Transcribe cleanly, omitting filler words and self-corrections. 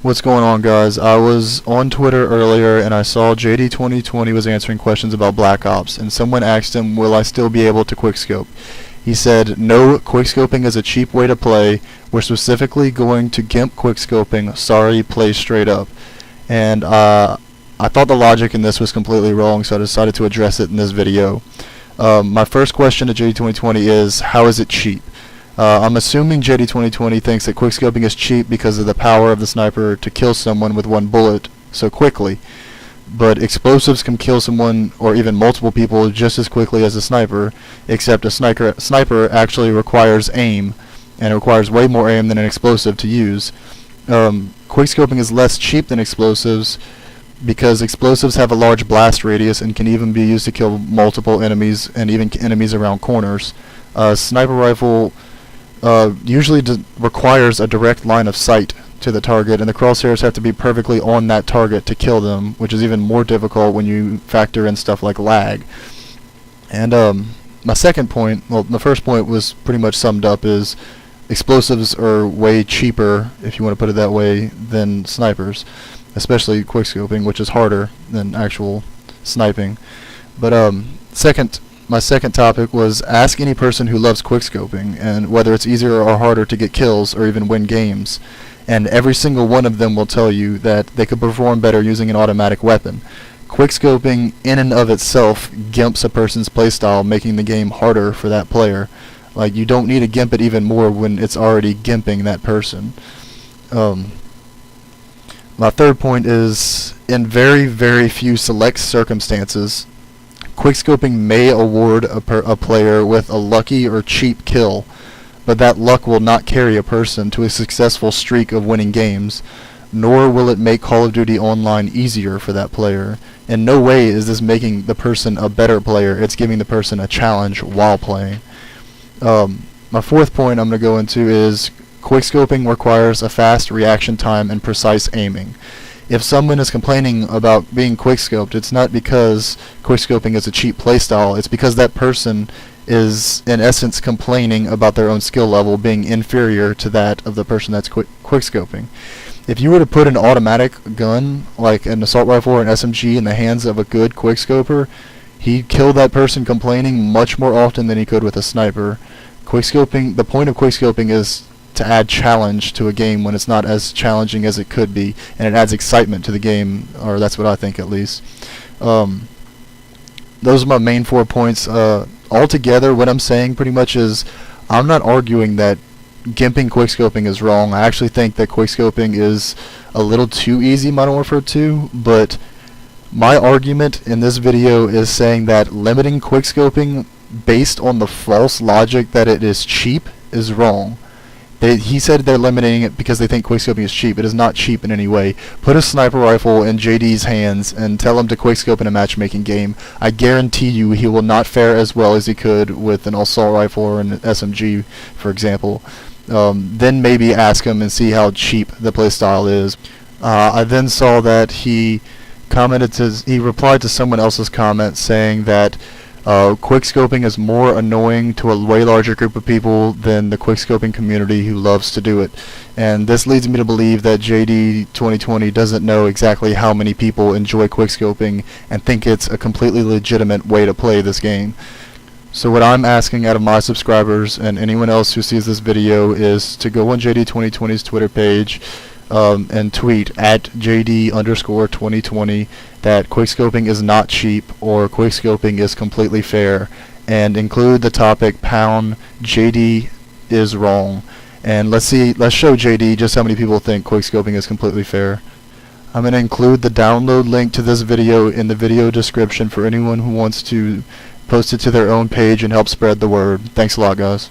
What's going on, guys? I was on Twitter earlier and I saw JD2020 was answering questions about Black Ops, and someone asked him, will I still be able to quickscope? He said, no, quickscoping is a cheap way to play. We're specifically going to GIMP quickscoping. Sorry, play straight up. And I thought the logic in this was completely wrong, so I decided to address it in this video. My first question to JD2020 is, how is it cheap? I'm assuming JD2020 thinks that quickscoping is cheap because of the power of the sniper to kill someone with one bullet so quickly. But explosives can kill someone or even multiple people just as quickly as a sniper, except a sniper actually requires aim, and it requires way more aim than an explosive to use. Quickscoping is less cheap than explosives because explosives have a large blast radius and can even be used to kill multiple enemies and even enemies around corners. Sniper rifle usually requires a direct line of sight to the target, and the crosshairs have to be perfectly on that target to kill them, which is even more difficult when you factor in stuff like lag. And my second point, well, the first point was pretty much summed up, is explosives are way cheaper, if you want to put it that way, than snipers, especially quickscoping, which is harder than actual sniping. But my second topic was, ask any person who loves quickscoping and whether it's easier or harder to get kills or even win games, and every single one of them will tell you that they could perform better using an automatic weapon. Quickscoping in and of itself gimps a person's playstyle, making the game harder for that player. Like, you don't need to gimp it even more when it's already gimping that person. My third point is, in very, very few select circumstances, quickscoping may award a player with a lucky or cheap kill, but that luck will not carry a person to a successful streak of winning games, nor will it make Call of Duty Online easier for that player. In no way is this making the person a better player, it's giving the person a challenge while playing. My fourth point I'm going to go into is, quickscoping requires a fast reaction time and precise aiming. If someone is complaining about being quickscoped, it's not because quickscoping is a cheap playstyle, it's because that person is in essence complaining about their own skill level being inferior to that of the person that's quickscoping. If you were to put an automatic gun, like an assault rifle or an SMG, in the hands of a good quickscoper, he'd kill that person complaining much more often than he could with a sniper. Quickscoping, the point of quickscoping is to add challenge to a game when it's not as challenging as it could be, and it adds excitement to the game, or that's what I think at least. Those are my main 4 points. Altogether, what I'm saying pretty much is, I'm not arguing that gimping quickscoping is wrong. I actually think that quickscoping is a little too easy, Modern Warfare 2, but my argument in this video is saying that limiting quickscoping based on the false logic that it is cheap is wrong. He said they're limiting it because they think quickscoping is cheap. It is not cheap in any way. Put a sniper rifle in JD's hands and tell him to quickscope in a matchmaking game. I guarantee you he will not fare as well as he could with an assault rifle or an SMG, for example. Then maybe ask him and see how cheap the playstyle is. I then saw that he replied to someone else's comment saying that quickscoping is more annoying to a way larger group of people than the quickscoping community who loves to do it. And this leads me to believe that JD2020 doesn't know exactly how many people enjoy quickscoping and think it's a completely legitimate way to play this game. So what I'm asking out of my subscribers and anyone else who sees this video is to go on JD2020's Twitter page and tweet at JD_2020 that quickscoping is not cheap or quickscoping is completely fair, and include the topic pound JD is wrong, and let's show JD just how many people think quickscoping is completely fair. I'm going to include the download link to this video in the video description for anyone who wants to post it to their own page and help spread the word. Thanks a lot, guys.